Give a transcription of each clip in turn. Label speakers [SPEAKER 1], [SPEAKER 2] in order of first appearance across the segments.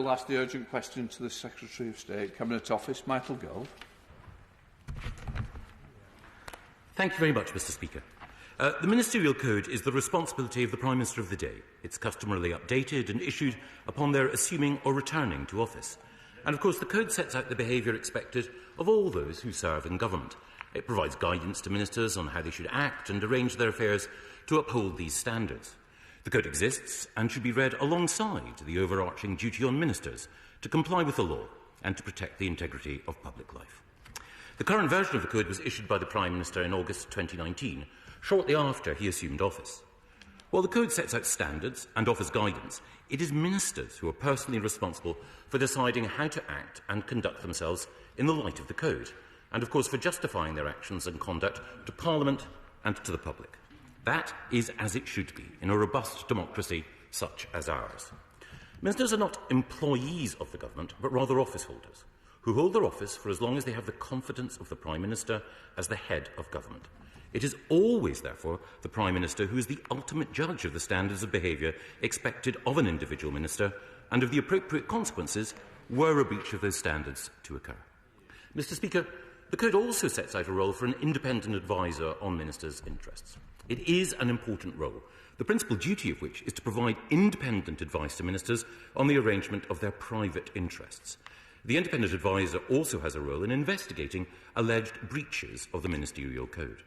[SPEAKER 1] will ask the urgent question to the Secretary of State, Cabinet Office, Michael Gove.
[SPEAKER 2] Thank you very much, Mr. Speaker. The Ministerial Code is the responsibility of the Prime Minister of the day. It's customarily updated and issued upon their assuming or returning to office. And, of course, the Code sets out the behaviour expected of all those who serve in government. It provides guidance to ministers on how they should act and arrange their affairs to uphold these standards. The Code exists and should be read alongside the overarching duty on ministers to comply with the law and to protect the integrity of public life. The current version of the Code was issued by the Prime Minister in August 2019, shortly after he assumed office. While the Code sets out standards and offers guidance, it is ministers who are personally responsible for deciding how to act and conduct themselves in the light of the Code, and of course for justifying their actions and conduct to Parliament and to the public. That is as it should be in a robust democracy such as ours. Ministers are not employees of the government, but rather office holders, who hold their office for as long as they have the confidence of the Prime Minister as the head of government. It is always, therefore, the Prime Minister who is the ultimate judge of the standards of behaviour expected of an individual minister and of the appropriate consequences were a breach of those standards to occur. Mr. Speaker, the Code also sets out a role for an independent adviser on ministers' interests. It is an important role, the principal duty of which is to provide independent advice to ministers on the arrangement of their private interests. The independent adviser also has a role in investigating alleged breaches of the Ministerial Code.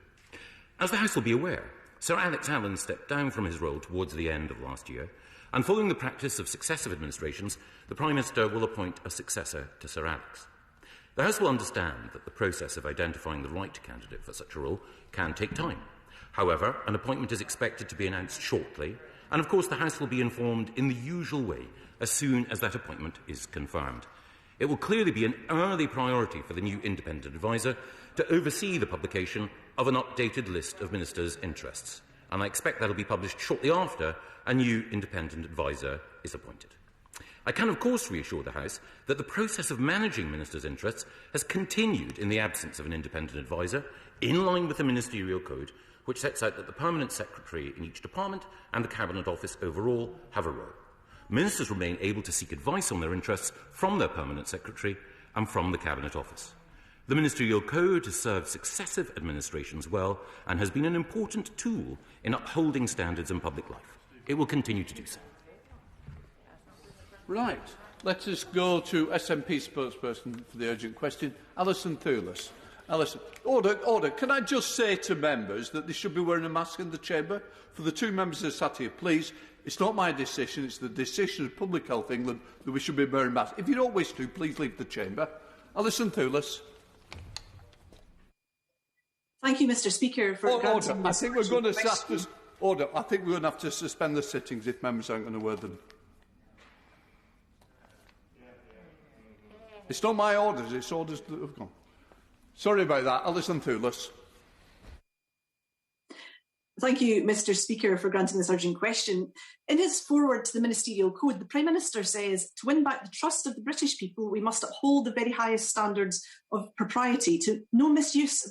[SPEAKER 2] As the House will be aware, Sir Alex Allen stepped down from his role towards the end of last year, and following the practice of successive administrations, the Prime Minister will appoint a successor to Sir Alex. The House will understand that the process of identifying the right candidate for such a role can take time. However, an appointment is expected to be announced shortly, and of course the House will be informed in the usual way as soon as that appointment is confirmed. It will clearly be an early priority for the new independent adviser to oversee the publication of an updated list of ministers' interests, and I expect that will be published shortly after a new independent adviser is appointed. I can, of course, reassure the House that the process of managing ministers' interests has continued in the absence of an independent adviser, in line with the Ministerial Code, which sets out that the Permanent Secretary in each department and the Cabinet Office overall have a role. Ministers remain able to seek advice on their interests from their Permanent Secretary and from the Cabinet Office. The Ministerial Code has served successive administrations well and has been an important tool in upholding standards in public life. It will continue to do so.
[SPEAKER 1] Right. Let us go to SNP spokesperson for the urgent question, Alison Thewlis. Alison, order. Can I just say to members that they should be wearing a mask in the chamber? For the two members who sat here, please, it's not my decision, it's the decision of Public Health England that we should be wearing masks. If you don't wish to, please leave the chamber. Alison Thewlis.
[SPEAKER 3] Thank you, Mr. Speaker, for
[SPEAKER 1] order. I think we're going to have to order. I think we're going to have to suspend the sittings if members aren't going to wear them. It's not my orders, it's orders that have gone. Sorry about that. Alison Thewlis.
[SPEAKER 3] Thank you, Mr. Speaker, for granting this urgent question. In his foreword to the Ministerial Code, the Prime Minister says, to win back the trust of the British people, we must uphold the very highest standards of propriety, to no misuse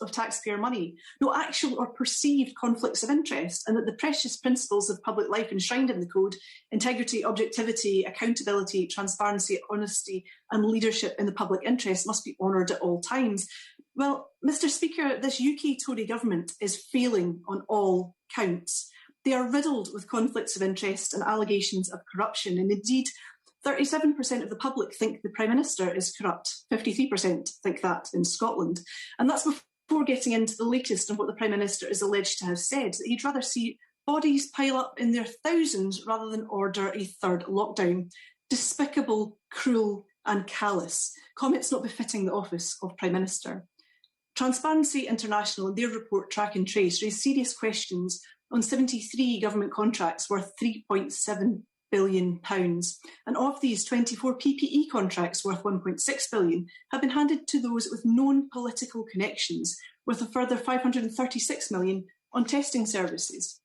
[SPEAKER 3] of taxpayer money, no actual or perceived conflicts of interest, and that the precious principles of public life enshrined in the Code, integrity, objectivity, accountability, transparency, honesty and leadership in the public interest must be honoured at all times. Well, Mr. Speaker, this UK Tory government is failing on all counts. They are riddled with conflicts of interest and allegations of corruption, and indeed 37% of the public think the Prime Minister is corrupt. 53% think that in Scotland. And that's before getting into the latest on what the Prime Minister is alleged to have said, that he'd rather see bodies pile up in their thousands rather than order a third lockdown. Despicable, cruel and callous. Comments not befitting the office of Prime Minister. Transparency International, in their report Track and Trace, raised serious questions on 73 government contracts worth £3.7 billion. And of these, 24 PPE contracts worth £1.6 billion have been handed to those with known political connections, with a further £536 million on testing services.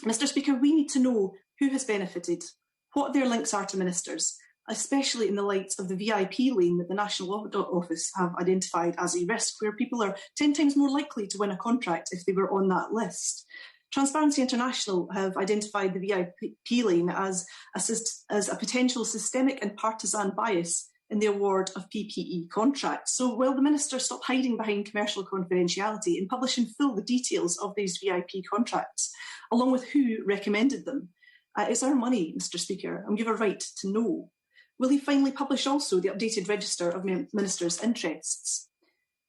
[SPEAKER 3] Mr. Speaker, we need to know who has benefited, what their links are to ministers, especially in the light of the VIP lane that the National Audit Office have identified as a risk, where people are 10 times more likely to win a contract if they were on that list. Transparency International have identified the VIP lane as a potential systemic and partisan bias in the award of PPE contracts. So will the Minister stop hiding behind commercial confidentiality and publish in full the details of these VIP contracts, along with who recommended them? It's our money, Mr Speaker, and we have a right to know. Will he finally publish also the updated register of Ministers' interests?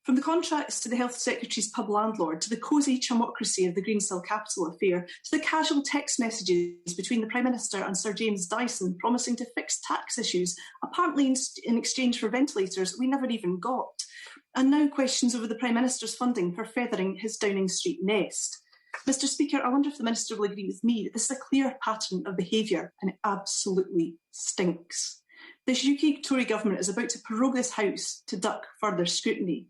[SPEAKER 3] From the contracts to the Health Secretary's pub landlord, to the cosy chumocracy of the Greensill Capital affair, to the casual text messages between the Prime Minister and Sir James Dyson promising to fix tax issues, apparently in exchange for ventilators we never even got, and now questions over the Prime Minister's funding for feathering his Downing Street nest. Mr Speaker, I wonder if the Minister will agree with me that this is a clear pattern of behaviour and it absolutely stinks. This UK Tory government is about to prorogue this House to duck further scrutiny.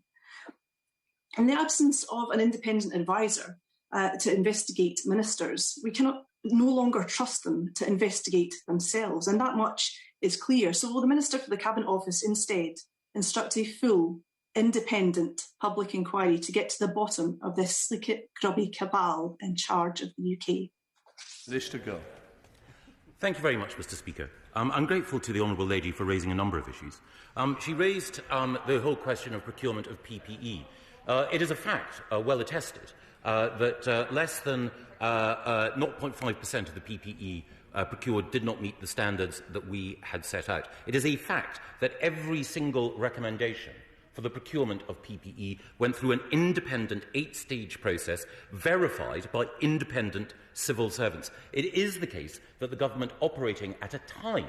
[SPEAKER 3] In the absence of an independent advisor to investigate ministers, we cannot no longer trust them to investigate themselves, and that much is clear. So will the Minister for the Cabinet Office instead instruct a full, independent public inquiry to get to the bottom of this slick, grubby cabal in charge of the UK?
[SPEAKER 1] Minister Go.
[SPEAKER 2] Thank you very much, Mr Speaker. I'm grateful to the Honourable Lady for raising a number of issues. She raised the whole question of procurement of PPE. It is a fact, well attested, that less than 0.5% of the PPE procured did not meet the standards that we had set out. It is a fact that every single recommendation for the procurement of PPE went through an independent 8-stage process verified by independent civil servants. It is the case that the government, operating at a time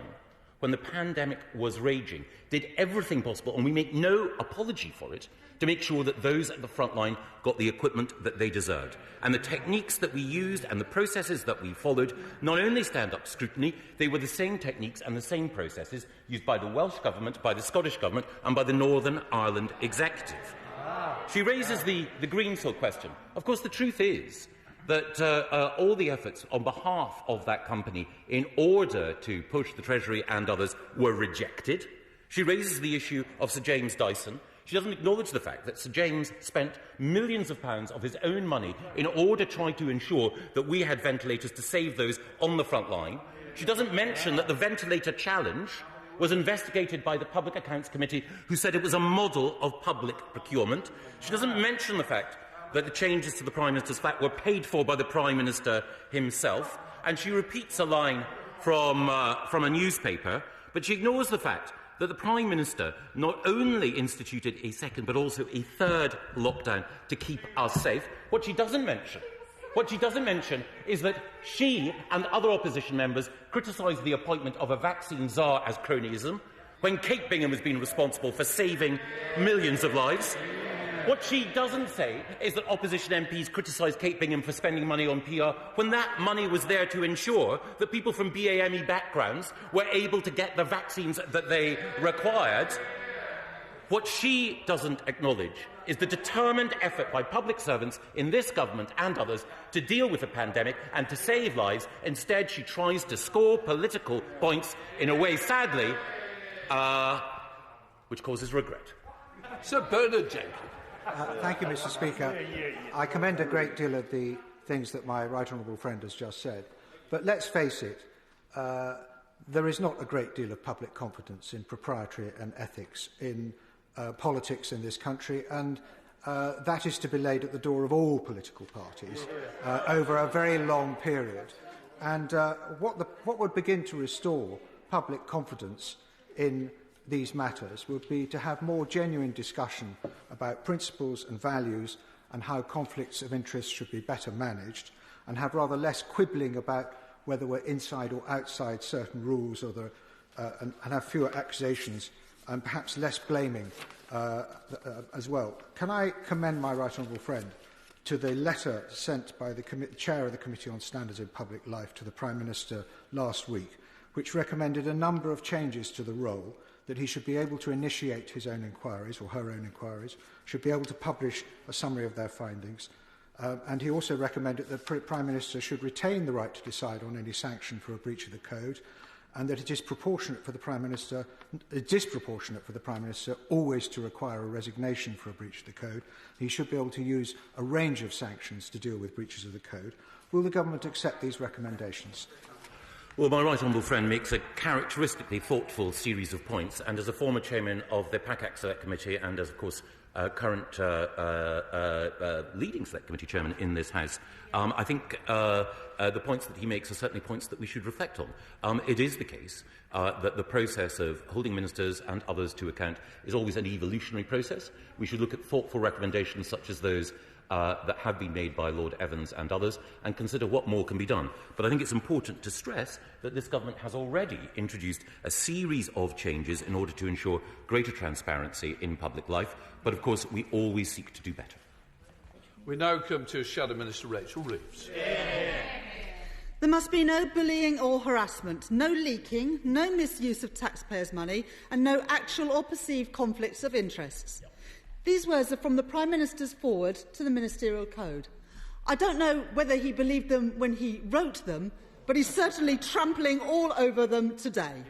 [SPEAKER 2] when the pandemic was raging, did everything possible, and we make no apology for it, to make sure that those at the front line got the equipment that they deserved. And the techniques that we used and the processes that we followed not only stand up to scrutiny, they were the same techniques and the same processes used by the Welsh Government, by the Scottish Government and by the Northern Ireland Executive. She raises the Greensill question. Of course, the truth is that all the efforts on behalf of that company in order to push the Treasury and others were rejected. She raises the issue of Sir James Dyson. She doesn't acknowledge the fact that Sir James spent millions of pounds of his own money in order to try to ensure that we had ventilators to save those on the front line. She doesn't mention that the ventilator challenge was investigated by the Public Accounts Committee, who said it was a model of public procurement. She doesn't mention the fact that the changes to the Prime Minister's flat were paid for by the Prime Minister himself. And she repeats a line from a newspaper, but she ignores the fact that the Prime Minister not only instituted a second but also a third lockdown to keep us safe. What she doesn't mention is that she and other opposition members criticised the appointment of a vaccine czar as cronyism, when Kate Bingham has been responsible for saving millions of lives. What she doesn't say is that opposition MPs criticised Kate Bingham for spending money on PR when that money was there to ensure that people from BAME backgrounds were able to get the vaccines that they required. What she doesn't acknowledge is the determined effort by public servants in this government and others to deal with the pandemic and to save lives. Instead, she tries to score political points in a way, sadly, which causes regret.
[SPEAKER 1] Sir Bernard Jenkins.
[SPEAKER 4] Thank you, Mr Speaker. I commend a great deal of the things that my right honourable friend has just said. But let's face it, there is not a great deal of public confidence in propriety and ethics in politics in this country, and that is to be laid at the door of all political parties over a very long period. And what would begin to restore public confidence in these matters would be to have more genuine discussion about principles and values and how conflicts of interest should be better managed, and have rather less quibbling about whether we're inside or outside certain rules, or and have fewer accusations and perhaps less blaming as well. Can I commend my right honourable friend to the letter sent by the Chair of the Committee on Standards in Public Life to the Prime Minister last week, which recommended a number of changes to the role, that he should be able to initiate his own inquiries, or her own inquiries, should be able to publish a summary of their findings, and he also recommended that the Prime Minister should retain the right to decide on any sanction for a breach of the Code, and that it is disproportionate for the Prime Minister always to require a resignation for a breach of the Code. He should be able to use a range of sanctions to deal with breaches of the Code. Will the Government accept these recommendations?
[SPEAKER 2] Well, my right honourable friend makes a characteristically thoughtful series of points, and as a former chairman of the PACAC Select Committee and as, of course, current leading Select Committee chairman in this House, I think the points that he makes are certainly points that we should reflect on. It is the case that the process of holding ministers and others to account is always an evolutionary process. We should look at thoughtful recommendations such as those that have been made by Lord Evans and others, and consider what more can be done. But I think it's important to stress that this government has already introduced a series of changes in order to ensure greater transparency in public life. But, of course, we always seek to do better.
[SPEAKER 1] We now come to Shadow Minister Rachel Reeves.
[SPEAKER 5] There must be no bullying or harassment, no leaking, no misuse of taxpayers' money, and no actual or perceived conflicts of interests. These words are from the Prime Minister's foreword to the Ministerial Code. I don't know whether he believed them when he wrote them, but he's certainly trampling all over them today.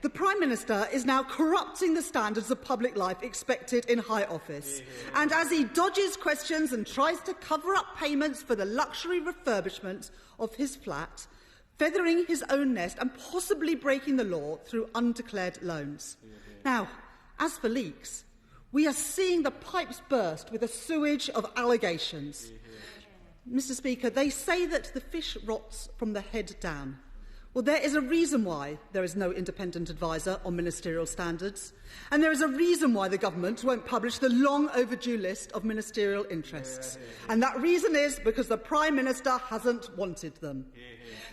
[SPEAKER 5] The Prime Minister is now corrupting the standards of public life expected in high office. And as he dodges questions and tries to cover up payments for the luxury refurbishment of his flat, feathering his own nest and possibly breaking the law through undeclared loans. Now, as for leaks, we are seeing the pipes burst with a sewage of allegations. Mr. Speaker, they say that the fish rots from the head down. Well, there is a reason why there is no independent adviser on ministerial standards, and there is a reason why the government won't publish the long overdue list of ministerial interests. And that reason is because the Prime Minister hasn't wanted them.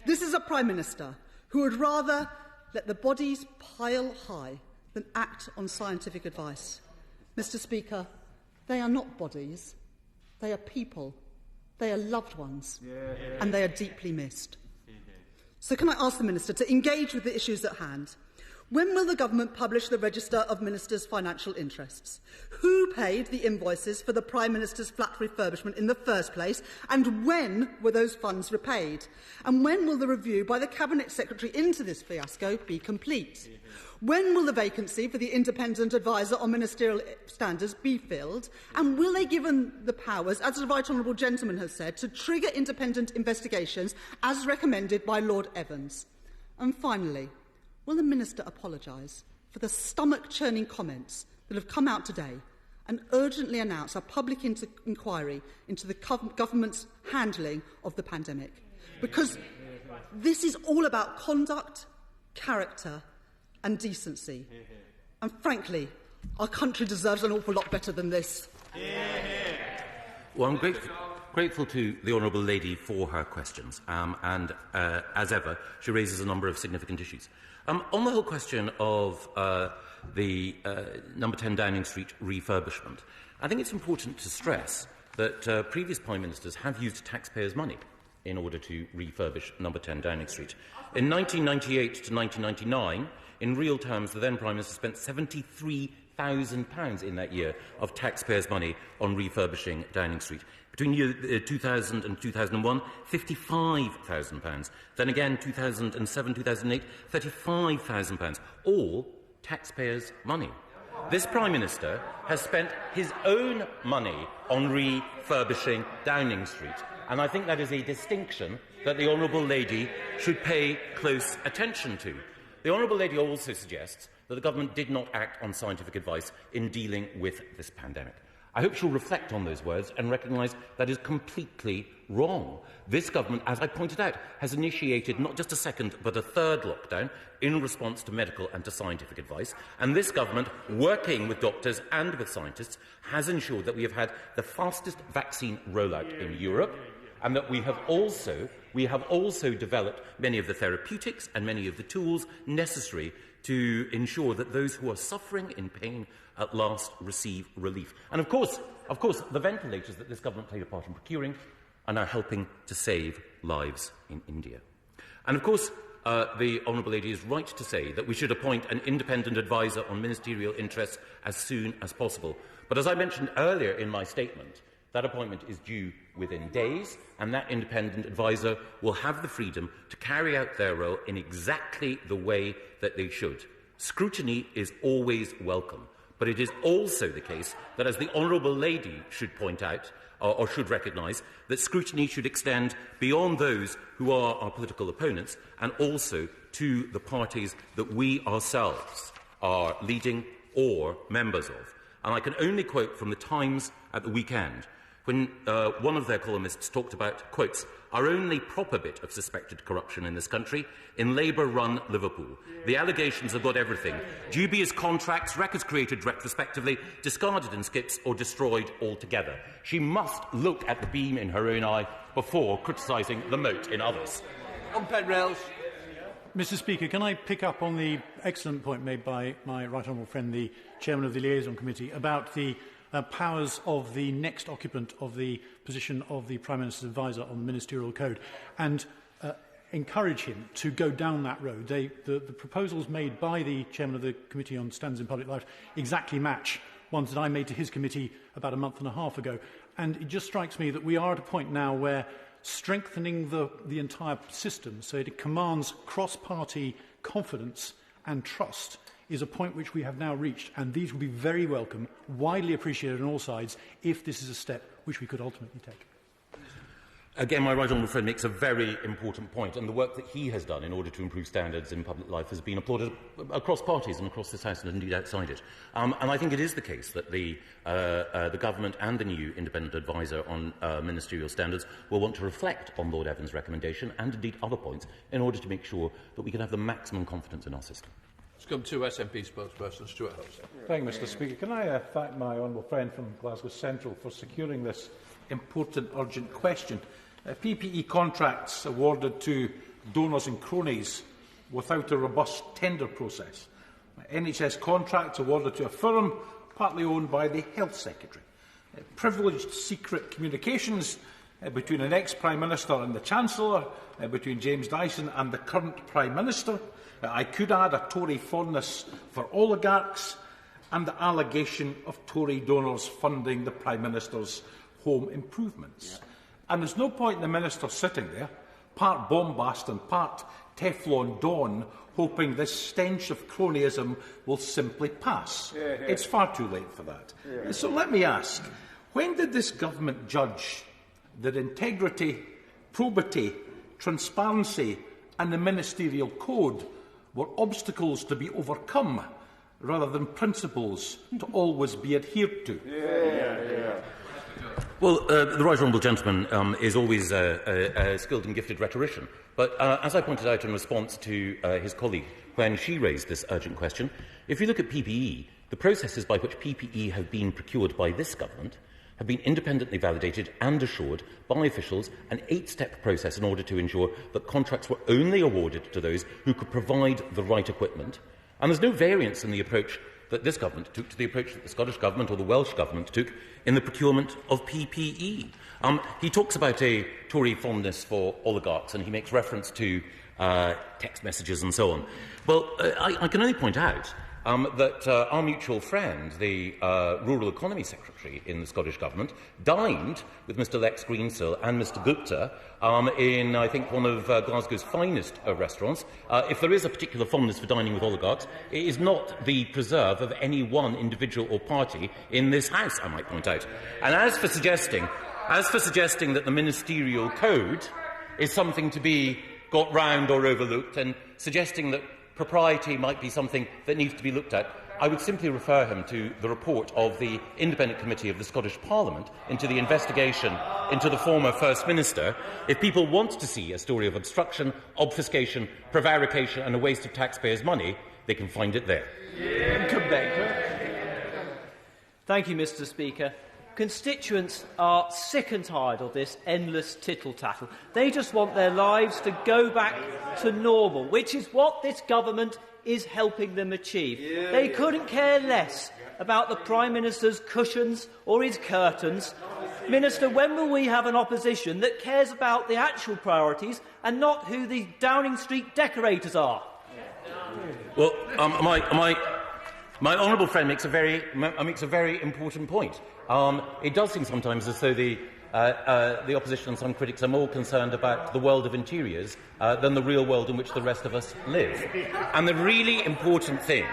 [SPEAKER 5] This is a Prime Minister who would rather let the bodies pile high than act on scientific advice. Mr. Speaker, they are not bodies, they are people, they are loved ones, and they are deeply missed. So can I ask the Minister to engage with the issues at hand? When will the Government publish the register of Ministers' financial interests? Who paid the invoices for the Prime Minister's flat refurbishment in the first place, and when were those funds repaid? And when will the review by the Cabinet Secretary into this fiasco be complete? When will the vacancy for the independent adviser on ministerial standards be filled? And will they given the powers, as the Right Honourable Gentleman has said, to trigger independent investigations as recommended by Lord Evans? And finally, will the Minister apologise for the stomach-churning comments that have come out today and urgently announce a public inquiry into the government's handling of the pandemic? Because this is all about conduct, character and decency. And frankly, our country deserves an awful lot better than this.
[SPEAKER 2] Well, I'm grateful to the Honourable Lady for her questions, and as ever, she raises a number of significant issues. On the whole question of the number 10 Downing Street refurbishment, I think it's important to stress that previous Prime Ministers have used taxpayers' money in order to refurbish number 10 Downing Street. In 1998 to 1999, in real terms, the then Prime Minister spent £73,000 in that year of taxpayers' money on refurbishing Downing Street. Between 2000 and 2001, £55,000. Then again, 2007, 2008, £35,000. All taxpayers' money. This Prime Minister has spent his own money on refurbishing Downing Street. And I think that is a distinction that the Honourable Lady should pay close attention to. The Honourable Lady also suggests that the Government did not act on scientific advice in dealing with this pandemic. I hope she'll reflect on those words and recognise that is completely wrong. This Government, as I pointed out, has initiated not just a second but a third lockdown in response to medical and to scientific advice. And this Government, working with doctors and with scientists, has ensured that we have had the fastest vaccine rollout in Europe, and that we have also developed many of the therapeutics and many of the tools necessary to ensure that those who are suffering in pain at last receive relief. And of course, the ventilators that this Government played a part in procuring are now helping to save lives in India. And of course, the Honourable Lady is right to say that we should appoint an independent adviser on ministerial interests as soon as possible. But as I mentioned earlier in my statement, That appointment is due within days, and that independent adviser will have the freedom to carry out their role in exactly the way that they should. Scrutiny is always welcome, but it is also the case that, as the Honourable Lady should point out, or should recognise, that scrutiny should extend beyond those who are our political opponents and also to the parties that we ourselves are leading or members of. And I can only quote from the Times at the weekend, when one of their columnists talked about, quotes, our only proper bit of suspected corruption in this country in Labour-run Liverpool. The allegations have got everything. Dubious contracts, records created retrospectively, discarded in skips or destroyed altogether. She must look at the beam in her own eye before criticising the mote in others.
[SPEAKER 1] On Penrose.
[SPEAKER 6] Mr. Speaker, can I pick up on the excellent point made by my right honourable friend, the Chairman of the Liaison Committee, about the powers of the next occupant of the position of the Prime Minister's adviser on the Ministerial Code, and encourage him to go down that road. The proposals made by the Chairman of the Committee on Standards in Public Life exactly match ones that I made to his committee about a month and a half ago. And it just strikes me that we are at a point now where strengthening the entire system so it commands cross-party confidence and trust is a point which we have now reached, and these will be very welcome, widely appreciated on all sides, if this is a step which we could ultimately take.
[SPEAKER 2] Again, my right honourable friend makes a very important point, and the work that he has done in order to improve standards in public life has been applauded across parties and across this House and indeed outside it. And I think it is the case that the government and the new independent adviser on ministerial standards will want to reflect on Lord Evans' recommendation and indeed other points in order to make sure that we can have the maximum confidence in our system.
[SPEAKER 1] Let's come to SNP spokesperson Stuart Hurst.
[SPEAKER 7] Thank you, Mr. Speaker. Can I thank my honourable friend from Glasgow Central for securing this important, urgent question? PPE contracts awarded to donors and cronies without a robust tender process. NHS contracts awarded to a firm partly owned by the Health Secretary. Privileged secret communications between an ex-Prime Minister and the Chancellor, between James Dyson and the current Prime Minister. I could add a Tory fondness for oligarchs and the allegation of Tory donors funding the Prime Minister's home improvements. And there's no point in the Minister sitting there, part bombast and part Teflon Dawn, hoping this stench of cronyism will simply pass. It's far too late for that. So let me ask, when did this government judge that integrity, probity, transparency and the Ministerial Code were obstacles to be overcome rather than principles to always be adhered to?
[SPEAKER 2] Well, the right honourable gentleman is always a skilled and gifted rhetorician. But as I pointed out in response to his colleague when she raised this urgent question, if you look at PPE, the processes by which PPE have been procured by this government have been independently validated and assured by officials, an 8-step process in order to ensure that contracts were only awarded to those who could provide the right equipment. And there's no variance in the approach that this government took to the approach that the Scottish Government or the Welsh Government took in the procurement of PPE. He talks about a Tory fondness for oligarchs, and he makes reference to text messages and so on. Well, I can only point out that our mutual friend, the Rural Economy Secretary in the Scottish Government, dined with Mr Lex Greensill and Mr Gupta in, I think, one of Glasgow's finest restaurants. If there is a particular fondness for dining with oligarchs, it is not the preserve of any one individual or party in this House, I might point out. And as for suggesting that the Ministerial Code is something to be got round or overlooked, and suggesting that propriety might be something that needs to be looked at, I would simply refer him to the report of the Independent Committee of the Scottish Parliament into the investigation into the former First Minister. If people want to see a story of obstruction, obfuscation, prevarication and a waste of taxpayers' money, they can find it there.
[SPEAKER 8] Thank you, Mr Speaker. Constituents are sick and tired of this endless tittle-tattle. They just want their lives to go back to normal, which is what this government is helping them achieve. They couldn't care less about the Prime Minister's cushions or his curtains. Minister, when will we have an opposition that cares about the actual priorities and not who the Downing Street decorators are?
[SPEAKER 2] Well, My honourable friend makes a very important point. It does seem sometimes as though the opposition and some critics are more concerned about the world of interiors than the real world in which the rest of us live. And the really important thing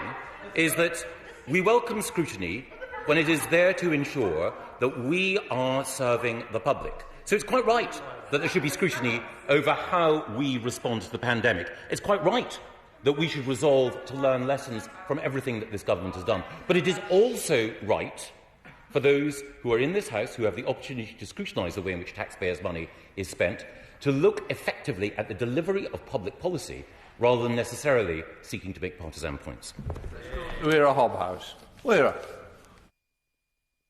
[SPEAKER 2] is that we welcome scrutiny when it is there to ensure that we are serving the public. So it's quite right that there should be scrutiny over how we respond to the pandemic. It's quite right that we should resolve to learn lessons from everything that this government has done. But it is also right for those who are in this House, who have the opportunity to scrutinise the way in which taxpayers' money is spent, to look effectively at the delivery of public policy rather than necessarily seeking to make partisan points.
[SPEAKER 1] Lyra Hobhouse. Lyra.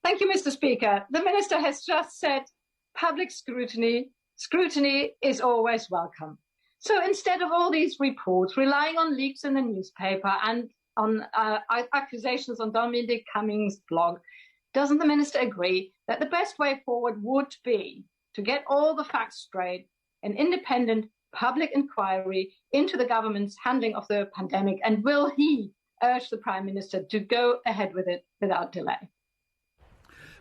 [SPEAKER 9] Thank you, Mr. Speaker. The Minister has just said public scrutiny is always welcome. So instead of all these reports relying on leaks in the newspaper and on accusations on Dominic Cummings' blog, doesn't the Minister agree that the best way forward would be to get all the facts straight, an independent public inquiry into the government's handling of the pandemic, and will he urge the Prime Minister to go ahead with it without delay?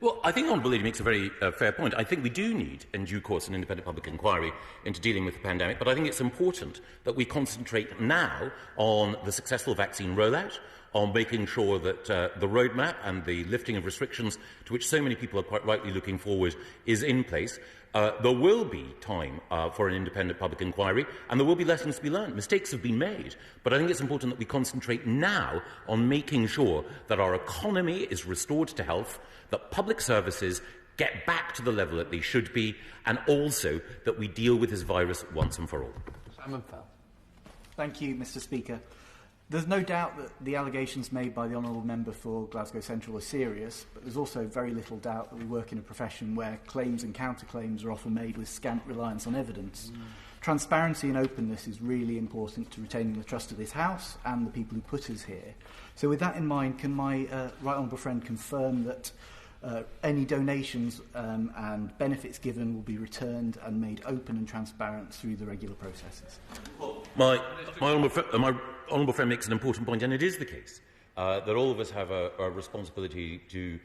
[SPEAKER 2] Well, I think the Honourable Lady makes a very fair point. I think we do need, in due course, an independent public inquiry into dealing with the pandemic, but I think it's important that we concentrate now on the successful vaccine rollout, on making sure that the roadmap and the lifting of restrictions to which so many people are quite rightly looking forward is in place. There will be time for an independent public inquiry, and there will be lessons to be learned. Mistakes have been made, but I think it's important that we concentrate now on making sure that our economy is restored to health, that public services get back to the level that they should be, and also that we deal with this virus once and for all.
[SPEAKER 1] Simon Fell.
[SPEAKER 10] Thank you, Mr. Speaker. There's no doubt that the allegations made by the Honourable Member for Glasgow Central are serious, but there's also very little doubt that we work in a profession where claims and counterclaims are often made with scant reliance on evidence. Transparency and openness is really important to retaining the trust of this House and the people who put us here. So with that in mind, can my right honourable friend confirm that any donations and benefits given will be returned and made open and transparent through the regular processes?
[SPEAKER 2] My honourable friend makes an important point, and it is the case that all of us have a responsibility to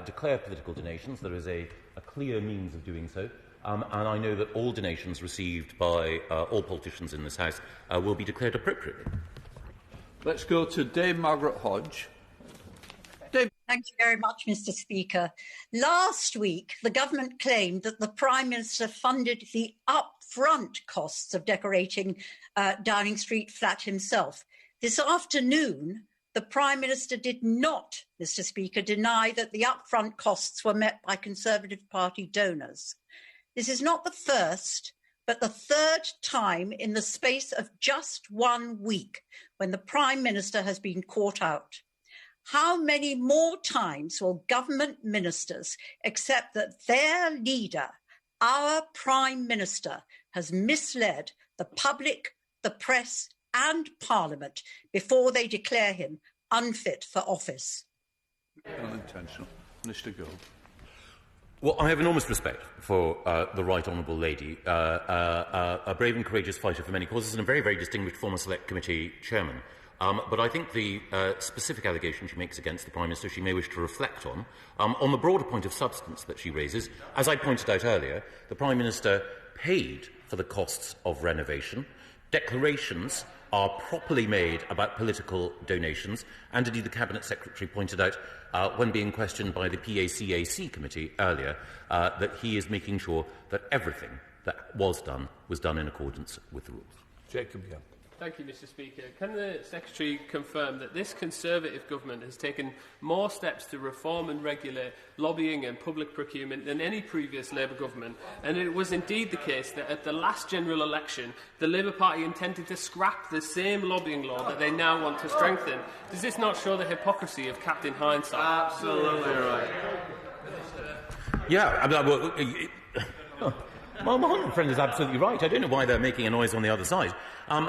[SPEAKER 2] declare political donations. There is a clear means of doing so, and I know that all donations received by all politicians in this House will be declared appropriately.
[SPEAKER 1] Let's go to Dame Margaret Hodge.
[SPEAKER 11] Thank you very much, Mr. Speaker. Last week, the government claimed that the Prime Minister funded the upfront costs of decorating Downing Street flat himself. This afternoon, the Prime Minister did not, Mr. Speaker, deny that the upfront costs were met by Conservative Party donors. This is not the first, but the third time in the space of just 1 week when the Prime Minister has been caught out. How many more times will government ministers accept that their leader, our Prime Minister, has misled the public, the press and Parliament before they declare him unfit for office?
[SPEAKER 1] Unintentional. Minister Gould.
[SPEAKER 2] Well, I have enormous respect for the Right Honourable Lady, a brave and courageous fighter for many causes and a very, very distinguished former Select Committee chairman. But I think the specific allegation she makes against the Prime Minister she may wish to reflect on the broader point of substance that she raises. As I pointed out earlier, the Prime Minister paid for the costs of renovation. Declarations are properly made about political donations, and indeed the Cabinet Secretary pointed out when being questioned by the PACAC committee earlier that he is making sure that everything that was done in accordance with the rules.
[SPEAKER 1] Jacob Young.
[SPEAKER 12] Thank you, Mr. Speaker. Can the Secretary confirm that this Conservative government has taken more steps to reform and regulate lobbying and public procurement than any previous Labour government, and it was indeed the case that at the last general election the Labour Party intended to scrap the same lobbying law that they now want to strengthen? Does this not show the hypocrisy of Captain Hindsight?
[SPEAKER 1] Absolutely right.
[SPEAKER 2] Yeah, my honourable friend is absolutely right. I don't know why they're making a noise on the other side.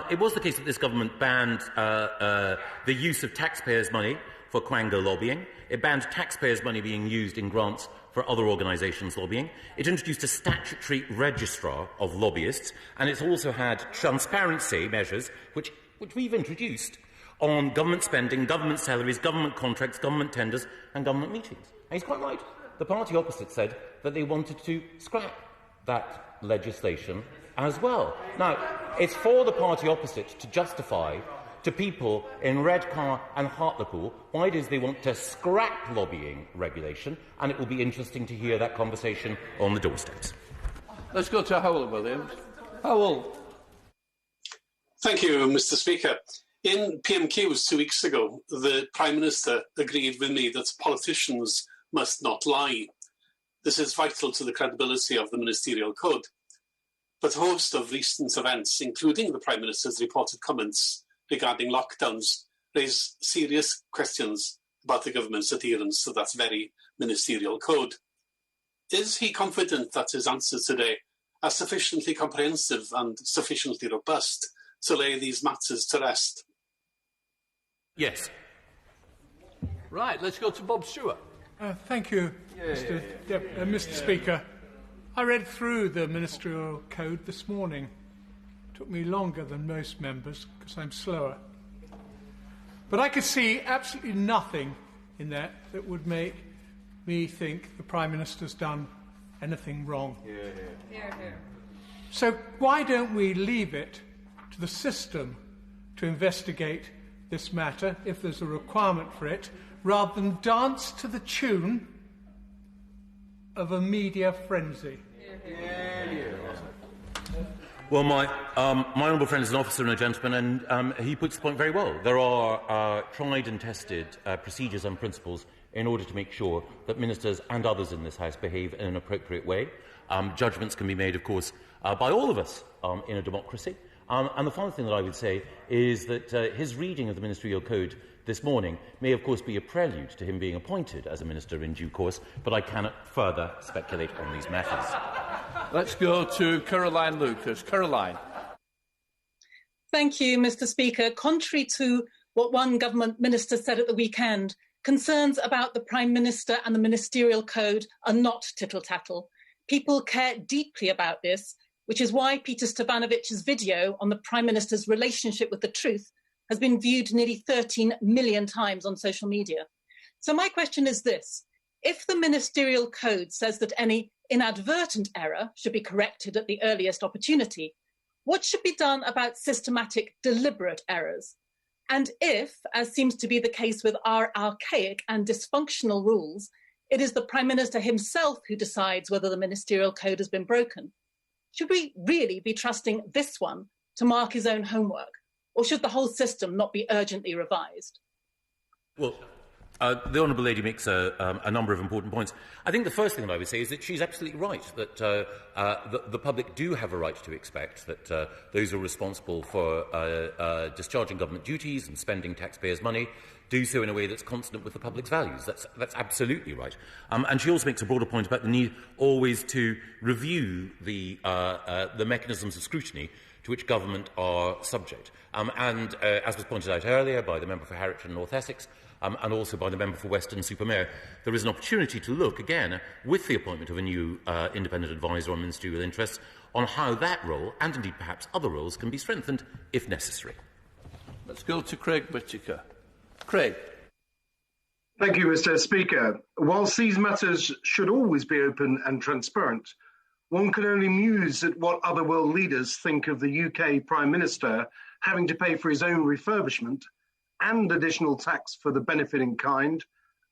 [SPEAKER 2] It was the case that this government banned the use of taxpayers' money for Quango lobbying. It banned taxpayers' money being used in grants for other organisations lobbying. It introduced a statutory registrar of lobbyists, and it's also had transparency measures, which we've introduced, on government spending, government salaries, government contracts, government tenders and government meetings. And he's quite right. The party opposite said that they wanted to scrap that legislation as well. Now, it's for the party opposite to justify to people in Redcar and Hartlepool why it is they want to scrap lobbying regulation, and it will be interesting to hear that conversation on the doorsteps.
[SPEAKER 1] Let's go to Howell Williams. Howell.
[SPEAKER 13] Thank you, Mr. Speaker. In PMQs 2 weeks ago, the Prime Minister agreed with me that politicians must not lie. This is vital to the credibility of the Ministerial Code. But a host of recent events, including the Prime Minister's reported comments regarding lockdowns, raise serious questions about the government's adherence to that very Ministerial Code. Is he confident that his answers today are sufficiently comprehensive and sufficiently robust to lay these matters to rest?
[SPEAKER 2] Yes.
[SPEAKER 1] Right, let's go to Bob Stewart.
[SPEAKER 14] Thank you, Mr. Speaker. I read through the Ministerial Code this morning. It took me longer than most members because I'm slower. But I could see absolutely nothing in that that would make me think the Prime Minister's done anything wrong. So why don't we leave it to the system to investigate this matter, if there's a requirement for it, rather than dance to the tune of a media frenzy?
[SPEAKER 2] Well, my honourable friend is an officer and a gentleman, and he puts the point very well. There are tried and tested procedures and principles in order to make sure that ministers and others in this House behave in an appropriate way. Judgments can be made, of course, by all of us in a democracy. And the final thing that I would say is that his reading of the Ministerial Code this morning may, of course, be a prelude to him being appointed as a minister in due course, but I cannot further speculate on these matters.
[SPEAKER 1] Let's go to Caroline Lucas. Caroline.
[SPEAKER 15] Thank you, Mr. Speaker. Contrary to what one government minister said at the weekend, concerns about the Prime Minister and the Ministerial Code are not tittle-tattle. People care deeply about this, which is why Peter Stevanovich's video on the Prime Minister's relationship with the truth has been viewed nearly 13 million times on social media. So my question is this. If the Ministerial Code says that any inadvertent error should be corrected at the earliest opportunity, what should be done about systematic, deliberate errors? And if, as seems to be the case with our archaic and dysfunctional rules, it is the Prime Minister himself who decides whether the Ministerial Code has been broken, should we really be trusting this one to mark his own homework? Or should the whole system not be urgently revised?
[SPEAKER 2] Well, the Honourable Lady makes a number of important points. I think the first thing that I would say is that she's absolutely right, that the public do have a right to expect that those who are responsible for discharging government duties and spending taxpayers' money do so in a way that's consonant with the public's values. That's absolutely right. And she also makes a broader point about the need always to review the mechanisms of scrutiny to which government are subject. As was pointed out earlier by the member for Harwich and North Essex, and also by the member for Weston-super-Mare, there is an opportunity to look, again, with the appointment of a new independent advisor on ministerial interests, on how that role, and indeed perhaps other roles, can be strengthened if necessary.
[SPEAKER 1] Let's go to Craig Whittaker. Craig.
[SPEAKER 16] Thank you, Mr. Speaker. Whilst these matters should always be open and transparent, one can only muse at what other world leaders think of the UK Prime Minister having to pay for his own refurbishment and additional tax for the benefit in kind,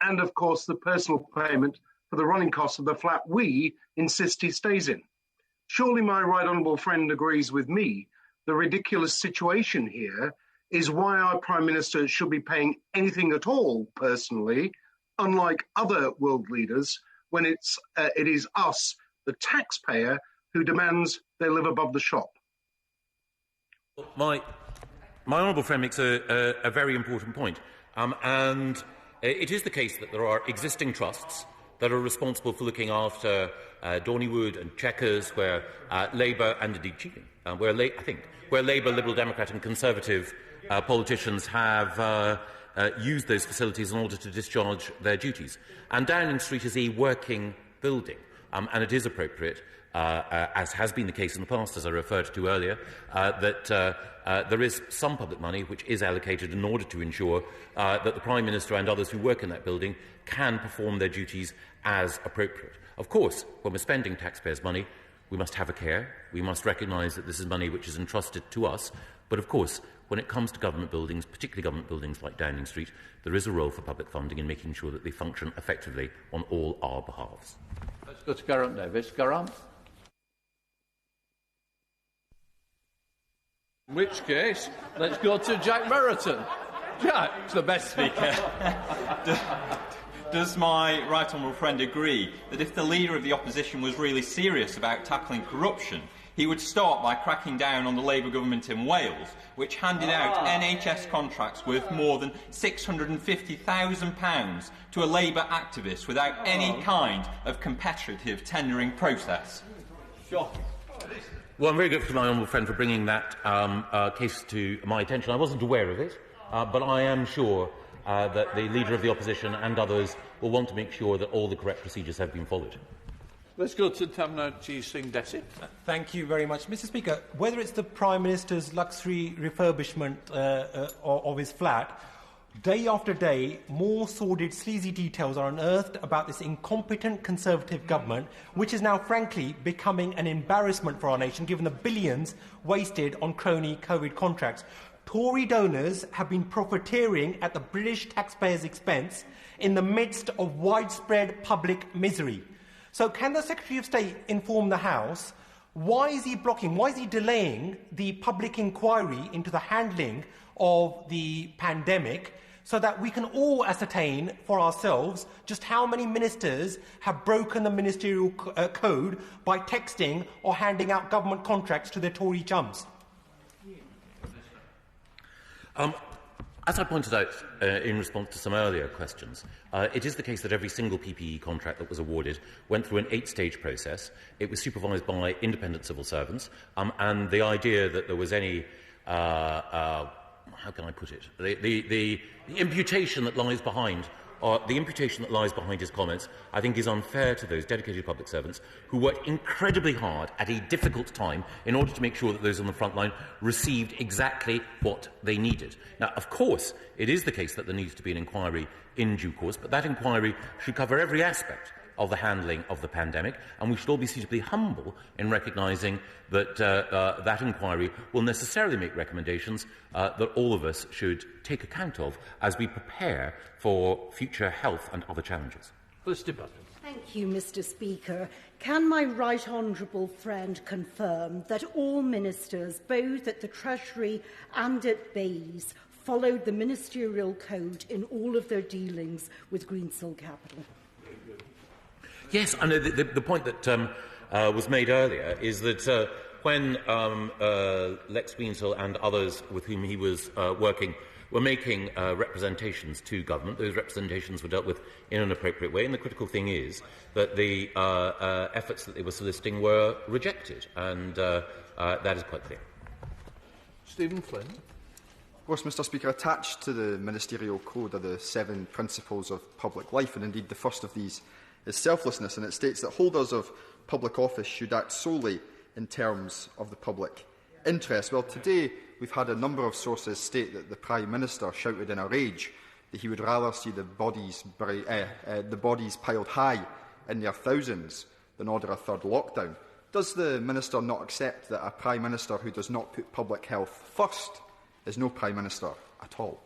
[SPEAKER 16] and of course the personal payment for the running costs of the flat we insist he stays in. Surely my right honourable friend agrees with me. The ridiculous situation here is why our Prime Minister should be paying anything at all personally, unlike other world leaders, when it is us, the taxpayer, who demands they live above the shop.
[SPEAKER 2] My honourable friend makes a very important point. And it is the case that there are existing trusts that are responsible for looking after Dorneywood and Chequers, where Labour and indeed Cheating, where Labour, Liberal Democrat and Conservative politicians have used those facilities in order to discharge their duties. And Downing Street is a working building. and it is appropriate, as has been the case in the past, as I referred to earlier, that there is some public money which is allocated in order to ensure that the Prime Minister and others who work in that building can perform their duties as appropriate. Of course, when we're spending taxpayers' money, we must have a care. We must recognise that this is money which is entrusted to us. But of course, when it comes to government buildings, particularly government buildings like Downing Street, there is a role for public funding in making sure that they function effectively on all our behalves.
[SPEAKER 1] Let's go to Geraint Davis. Geraint? In which case, let's go to Jack Merriton. Jack, it's the best speaker.
[SPEAKER 17] Does my right honourable friend agree that if the leader of the opposition was really serious about tackling corruption, he would start by cracking down on the Labour government in Wales, which handed out NHS contracts worth more than £650,000 to a Labour activist without any kind of competitive tendering process?
[SPEAKER 2] Shocking. Well, I'm very grateful to my honourable friend for bringing that case to my attention. I wasn't aware of it, but I am sure that the Leader of the Opposition and others will want to make sure that all the correct procedures have been followed.
[SPEAKER 1] Let's go to Tamnajit Singh Desi.
[SPEAKER 18] Thank you very much. Mr Speaker, whether it's the Prime Minister's luxury refurbishment of his flat, day after day, more sordid, sleazy details are unearthed about this incompetent Conservative government, which is now, frankly, becoming an embarrassment for our nation, given the billions wasted on crony COVID contracts. Tory donors have been profiteering at the British taxpayers' expense in the midst of widespread public misery. So can the Secretary of State inform the House why is he delaying the public inquiry into the handling of the pandemic so that we can all ascertain for ourselves just how many ministers have broken the ministerial code by texting or handing out government contracts to their Tory chums?
[SPEAKER 2] As I pointed out in response to some earlier questions, it is the case that every single PPE contract that was awarded went through an 8-stage process. It was supervised by independent civil servants, and the idea that there was any how can I put it? The imputation that lies behind his comments, I think, is unfair to those dedicated public servants who worked incredibly hard at a difficult time in order to make sure that those on the front line received exactly what they needed. Now, of course, it is the case that there needs to be an inquiry in due course, but that inquiry should cover every aspect of the handling of the pandemic, and we should all be suitably humble in recognising that that inquiry will necessarily make recommendations that all of us should take account of as we prepare for future health and other challenges.
[SPEAKER 19] Thank you, Mr Speaker. Can my right honourable friend confirm that all ministers, both at the Treasury and at BEIS, followed the Ministerial Code in all of their dealings with Greensill Capital?
[SPEAKER 2] Yes, I know the point that was made earlier is that when Lex Greensill and others with whom he was working were making representations to government, those representations were dealt with in an appropriate way, and the critical thing is that the efforts that they were soliciting were rejected, and that is quite clear.
[SPEAKER 1] Stephen Flynn.
[SPEAKER 20] Of course, Mr Speaker, attached to the Ministerial Code are the 7 principles of public life, and indeed the first of these is selflessness, and it states that holders of public office should act solely in terms of the public interest. Well, today we've had a number of sources state that the Prime Minister shouted in a rage that he would rather see the bodies piled high in their thousands than order a third lockdown. Does the Minister not accept that a Prime Minister who does not put public health first is no Prime Minister at all?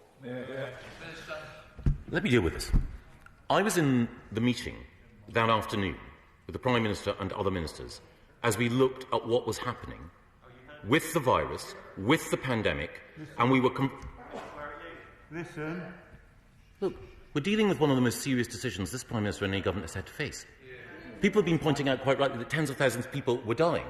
[SPEAKER 2] Let me deal with this. I was in the meeting that afternoon with the Prime Minister and other ministers as we looked at what was happening with the virus, with the pandemic, and we were...
[SPEAKER 14] Listen.
[SPEAKER 2] Look, we're dealing with one of the most serious decisions this Prime Minister and any government has had to face. People have been pointing out quite rightly that tens of thousands of people were dying.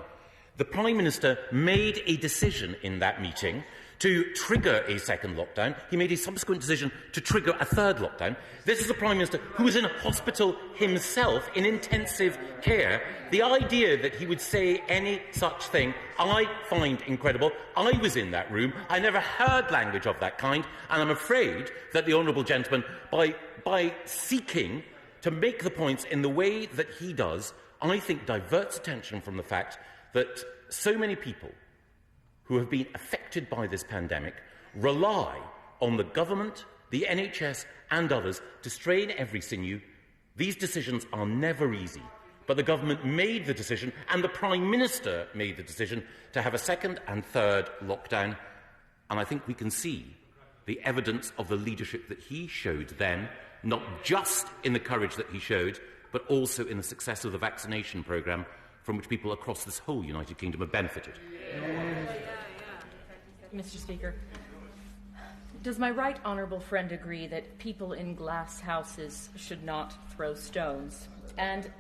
[SPEAKER 2] The Prime Minister made a decision in that meeting to trigger a second lockdown. He made a subsequent decision to trigger a third lockdown. This is a Prime Minister who was in a hospital himself, in intensive care. The idea that he would say any such thing, I find incredible. I was in that room. I never heard language of that kind, and I'm afraid that the honourable gentleman, by seeking to make the points in the way that he does, I think diverts attention from the fact that so many people who have been affected by this pandemic rely on the government, the NHS and others to strain every sinew. These decisions are never easy, but the government made the decision and the Prime Minister made the decision to have a second and third lockdown, and I think we can see the evidence of the leadership that he showed then, not just in the courage that he showed, but also in the success of the vaccination programme from which people across this whole United Kingdom have benefited.
[SPEAKER 21] Mr. Speaker, does my right honourable friend agree that people in glass houses should not throw stones? And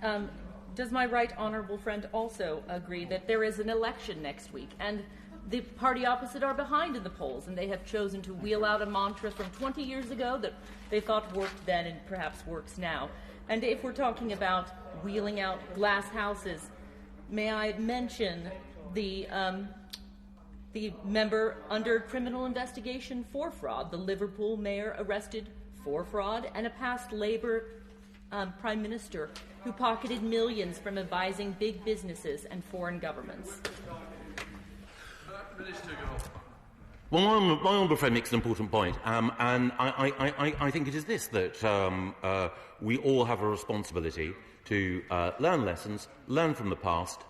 [SPEAKER 21] does my right honourable friend also agree that there is an election next week and the party opposite are behind in the polls and they have chosen to wheel out a mantra from 20 years ago that they thought worked then and perhaps works now? And if we're talking about wheeling out glass houses, may I mention the member under criminal investigation for fraud, the Liverpool mayor arrested for fraud, and a past Labour Prime Minister who pocketed millions from advising big businesses and foreign governments.
[SPEAKER 2] Well, my honourable friend makes an important point, and I think it is this, that we all have a responsibility to learn lessons, learn from the past,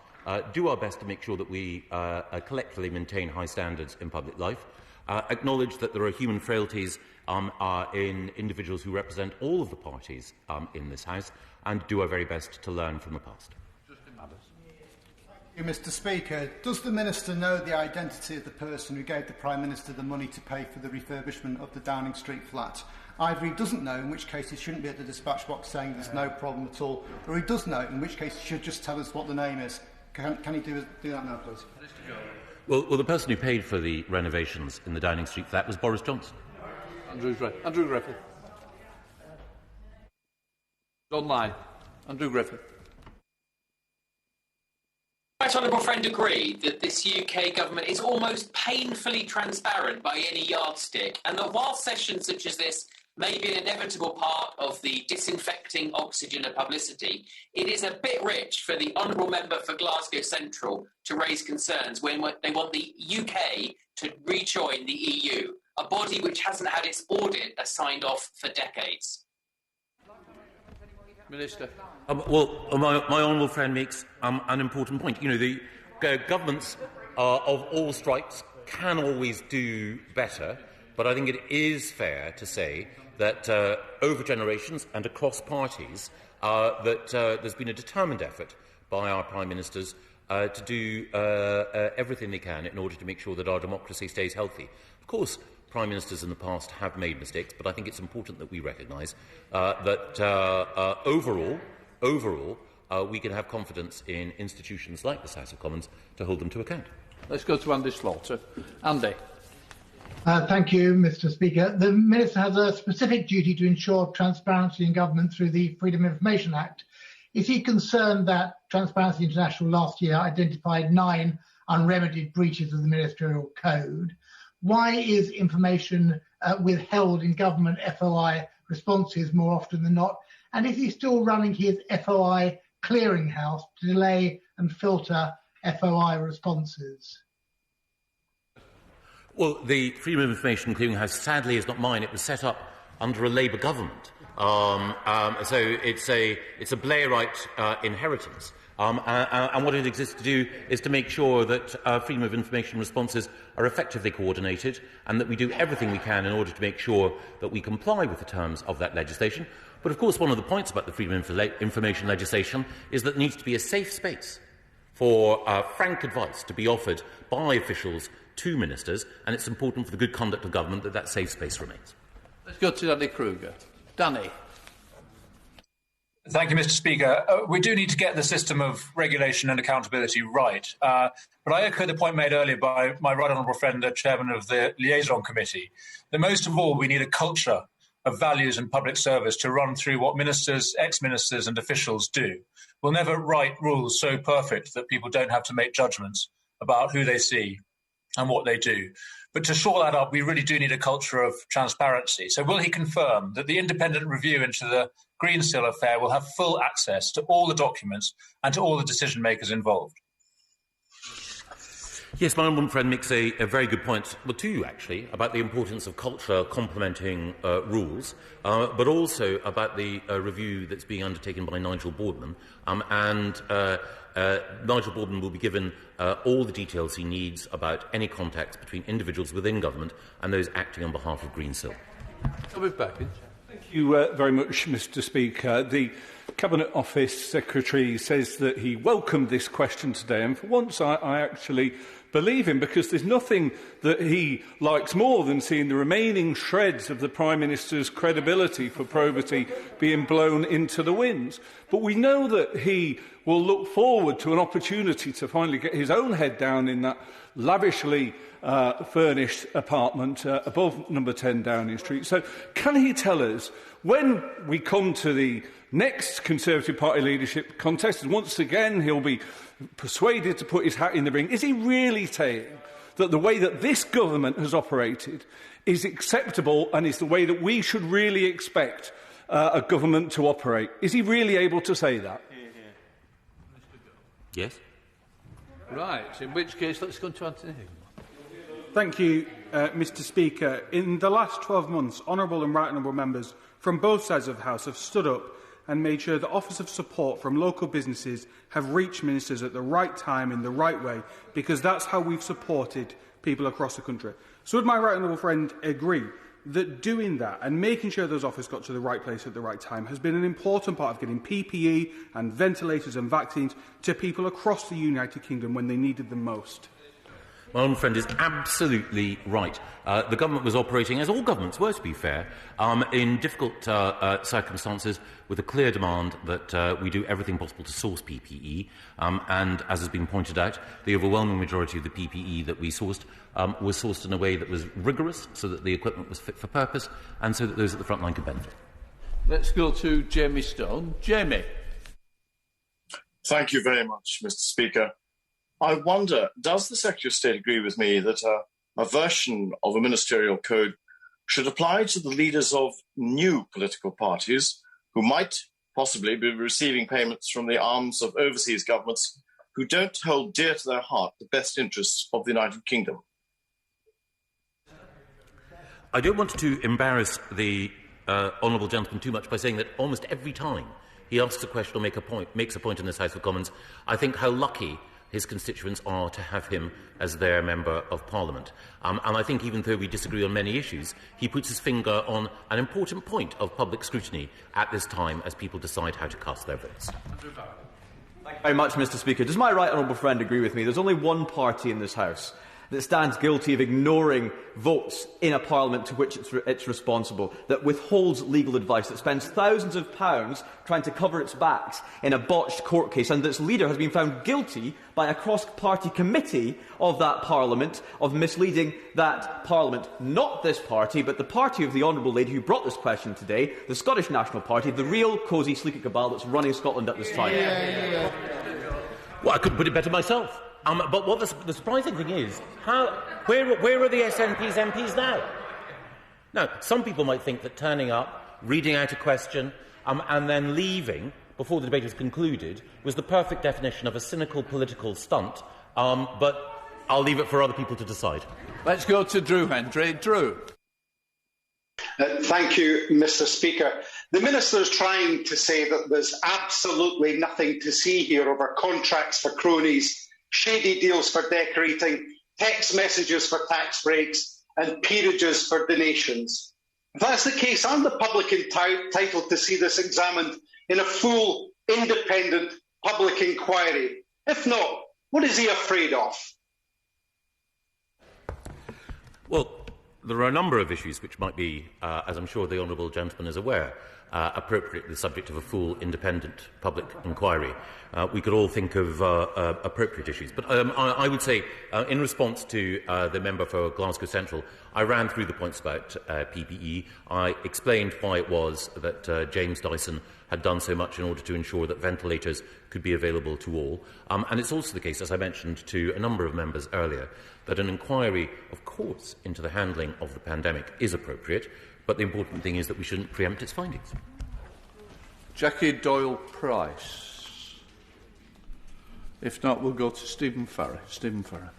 [SPEAKER 2] do our best to make sure that we collectively maintain high standards in public life, acknowledge that there are human frailties in individuals who represent all of the parties in this House, and do our very best to learn from the past.
[SPEAKER 22] Mr. Speaker, does the Minister know the identity of the person who gave the Prime Minister the money to pay for the refurbishment of the Downing Street flat? Either he doesn't know, in which case he shouldn't be at the dispatch box saying there's no problem at all, or he does know, in which case he should just tell us what the name is. Can he do that now, please?
[SPEAKER 2] Well, the person who paid for the renovations in the Downing Street flat was Boris Johnson.
[SPEAKER 1] Andrew Griffith. Online. Andrew Griffith.
[SPEAKER 23] Right honourable friend agree that this UK government is almost painfully transparent by any yardstick, and that while sessions such as this may be an inevitable part of the disinfecting oxygen of publicity, it is a bit rich for the honourable member for Glasgow Central to raise concerns when they want the UK to rejoin the EU, a body which hasn't had its audit signed off for decades.
[SPEAKER 1] Minister.
[SPEAKER 2] My honourable friend makes an important point. You know, the governments of all stripes can always do better, but I think it is fair to say that over generations and across parties, that there's been a determined effort by our Prime Ministers to do everything they can in order to make sure that our democracy stays healthy. Of course, Prime Ministers in the past have made mistakes, but I think it's important that we recognise that overall, we can have confidence in institutions like this House of Commons to hold them to account.
[SPEAKER 1] Let's go to Andy Slaughter. Andy.
[SPEAKER 24] Thank you, Mr. Speaker. The Minister has a specific duty to ensure transparency in government through the Freedom of Information Act. Is he concerned that Transparency International last year identified 9 unremedied breaches of the Ministerial Code? Why is information withheld in government FOI responses more often than not? And is he still running his FOI clearinghouse to delay and filter FOI responses?
[SPEAKER 2] Well, the Freedom of Information Clearinghouse, sadly, is not mine. It was set up under a Labour government. So it's a Blairite inheritance. And what it exists to do is to make sure that freedom of information responses are effectively coordinated and that we do everything we can in order to make sure that we comply with the terms of that legislation. But, of course, one of the points about the freedom of information legislation is that there needs to be a safe space for frank advice to be offered by officials to ministers, and it's important for the good conduct of government that that safe space remains.
[SPEAKER 1] Let's go to Danny Kruger. Danny.
[SPEAKER 25] Thank you, Mr. Speaker. We do need to get the system of regulation and accountability right. But I echo the point made earlier by my right honourable friend, the chairman of the Liaison Committee, that most of all we need a culture of values and public service to run through what ministers, ex-ministers and officials do. We'll never write rules so perfect that people don't have to make judgments about who they see and what they do. But to shore that up, we really do need a culture of transparency. So will he confirm that the independent review into the Greensill affair will have full access to all the documents and to all the decision makers involved?
[SPEAKER 2] Yes, my honourable friend makes a very good point, well, to you actually, about the importance of culture complementing rules, but also about the review that's being undertaken by Nigel Boardman. Nigel Boardman will be given all the details he needs about any contacts between individuals within government and those acting on behalf of Greensill.
[SPEAKER 3] Thank you very much, Mr. Speaker. The Cabinet Office Secretary says that he welcomed this question today, and for once I actually believe him, because there's nothing that he likes more than seeing the remaining shreds of the Prime Minister's credibility for probity being blown into the winds. But we know that he will look forward to an opportunity to finally get his own head down in that lavishly furnished apartment above number 10 Downing Street. So can he tell us, when we come to the next Conservative Party leadership contest, and once again he'll be persuaded to put his hat in the ring, is he really saying that the way that this government has operated is acceptable and is the way that we should really expect a government to operate? Is he really able to say that?
[SPEAKER 2] Yes.
[SPEAKER 1] Right, in which case, let's go to Anthony Higgins.
[SPEAKER 4] Thank you, Mr. Speaker. In the last 12 months, honourable and right honourable members from both sides of the House have stood up and made sure that offers of support from local businesses have reached ministers at the right time in the right way, because that's how we've supported people across the country. So would my right honourable friend agree that doing that and making sure those offers got to the right place at the right time has been an important part of getting PPE and ventilators and vaccines to people across the United Kingdom when they needed them most?
[SPEAKER 2] My honourable friend is absolutely right. The government was operating, as all governments were, to be fair, in difficult circumstances, with a clear demand that we do everything possible to source PPE. And, as has been pointed out, the overwhelming majority of the PPE that we sourced was sourced in a way that was rigorous, so that the equipment was fit for purpose, and so that those at the front line could benefit.
[SPEAKER 1] Let's go to Jamie Stone. Jamie.
[SPEAKER 5] Thank you very much, Mr. Speaker. I wonder, does the Secretary of State agree with me that a version of a ministerial code should apply to the leaders of new political parties who might possibly be receiving payments from the arms of overseas governments who don't hold dear to their heart the best interests of the United Kingdom?
[SPEAKER 2] I don't want to embarrass the honourable gentleman too much by saying that almost every time he asks a question or makes a point in this House of Commons, I think how lucky his constituents are to have him as their Member of Parliament. And I think even though we disagree on many issues, he puts his finger on an important point of public scrutiny at this time as people decide how to cast their votes.
[SPEAKER 6] Thank you very much, Mr. Speaker. Does my right honourable friend agree with me? There's only one party in this House that stands guilty of ignoring votes in a parliament to which it's responsible, that withholds legal advice, that spends thousands of pounds trying to cover its backs in a botched court case, and its leader has been found guilty by a cross-party committee of that parliament of misleading that parliament. Not this party, but the party of the honourable lady who brought this question today, the Scottish National Party, the real cosy sleepy cabal that's running Scotland at this time.
[SPEAKER 2] Well, I couldn't put it better myself. But what the surprising thing is, where are the SNP's MPs now? Now, some people might think that turning up, reading out a question, and then leaving before the debate was concluded was the perfect definition of a cynical political stunt, but I'll leave it for other people to decide.
[SPEAKER 1] Let's go to Drew Hendry. Drew.
[SPEAKER 7] Thank you, Mr. Speaker. The Minister is trying to say that there's absolutely nothing to see here over contracts for cronies, shady deals for decorating, text messages for tax breaks and peerages for donations. If that's the case, aren't the public entitled to see this examined in a full, independent public inquiry? If not, what is he afraid of?
[SPEAKER 2] Well, there are a number of issues which might be, as I'm sure the honourable gentleman is aware, appropriately the subject of a full, independent public inquiry. We could all think of appropriate issues. But I would say, in response to the member for Glasgow Central, I ran through the points about PPE. I explained why it was that James Dyson had done so much in order to ensure that ventilators could be available to all. And it's also the case, as I mentioned to a number of members earlier, that an inquiry, of course, into the handling of the pandemic is appropriate, but the important thing is that we shouldn't preempt its findings.
[SPEAKER 1] Jackie Doyle-Price. If not, we'll go to Stephen Farrer. Stephen Farrer.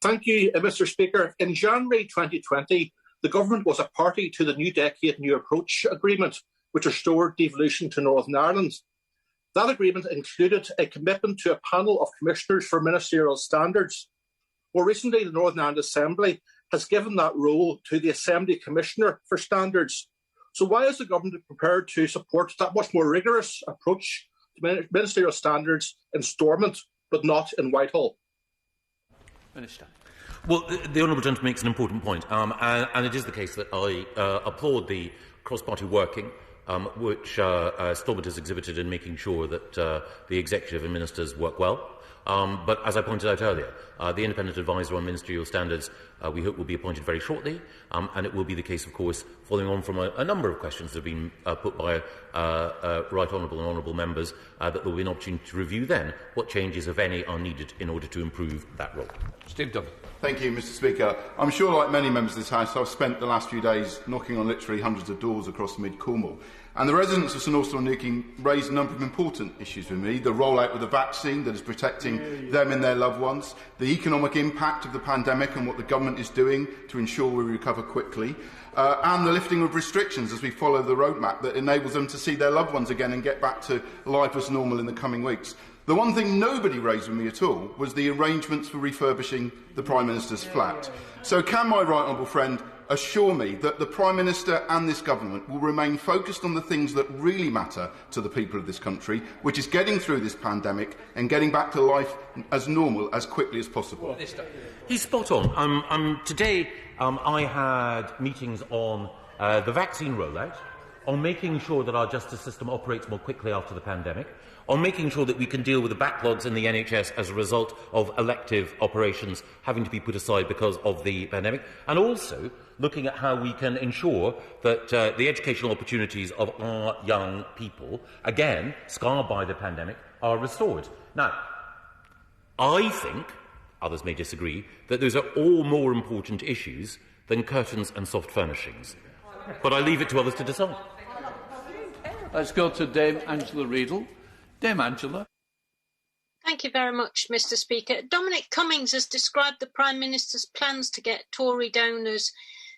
[SPEAKER 8] Thank you, Mr. Speaker. In January 2020, the Government was a party to the New Decade New Approach Agreement, which restored devolution to Northern Ireland. That agreement included a commitment to a panel of commissioners for ministerial standards. More recently, the Northern Ireland Assembly has given that role to the Assembly Commissioner for Standards. So why is the Government prepared to support that much more rigorous approach to ministerial standards in Stormont, but not in Whitehall?
[SPEAKER 1] Minister.
[SPEAKER 2] Well, the Honourable Gentleman makes an important point, and it is the case that I applaud the cross-party working which Stormont has exhibited in making sure that the Executive and Ministers work well. But as I pointed out earlier, the Independent Advisor on Ministerial Standards we hope will be appointed very shortly, and it will be the case, of course, following on from a number of questions that have been put by right honourable and honourable members, that there will be an opportunity to review then what changes, if any, are needed in order to improve that role.
[SPEAKER 1] Steve Dunn.
[SPEAKER 9] Thank you, Mr. Speaker. I'm sure, like many members of this House, I've spent the last few days knocking on literally hundreds of doors across mid-Cornwall. And the residents of St Austell and Newquay raised a number of important issues with me. The rollout of the vaccine that is protecting them and their loved ones, the economic impact of the pandemic and what the government is doing to ensure we recover quickly, and the lifting of restrictions as we follow the roadmap that enables them to see their loved ones again and get back to life as normal in the coming weeks. The one thing nobody raised with me at all was the arrangements for refurbishing the Prime Minister's flat. So can my right honourable friend assure me that the Prime Minister and this government will remain focused on the things that really matter to the people of this country, which is getting through this pandemic and getting back to life as normal as quickly as possible?
[SPEAKER 2] He's spot on. Today I had meetings on the vaccine rollout, on making sure that our justice system operates more quickly after the pandemic, on making sure that we can deal with the backlogs in the NHS as a result of elective operations having to be put aside because of the pandemic, and also looking at how we can ensure that the educational opportunities of our young people, again scarred by the pandemic, are restored. Now, I think, others may disagree, that those are all more important issues than curtains and soft furnishings. But I leave it to others to decide.
[SPEAKER 1] Let's go to Dame Angela Riedel. Dame Angela.
[SPEAKER 10] Thank you very much, Mr. Speaker. Dominic Cummings has described the Prime Minister's plans to get Tory donors